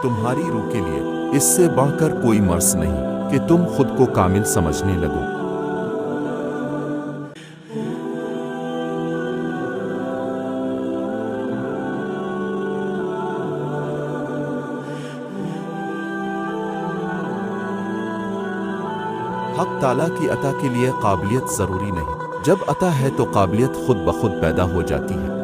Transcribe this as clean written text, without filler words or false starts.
تمہاری روح کے لیے اس سے بڑھ کر کوئی مرض نہیں کہ تم خود کو کامل سمجھنے لگو۔ حق تعالیٰ کی عطا کے لیے قابلیت ضروری نہیں، جب عطا ہے تو قابلیت خود بخود پیدا ہو جاتی ہے۔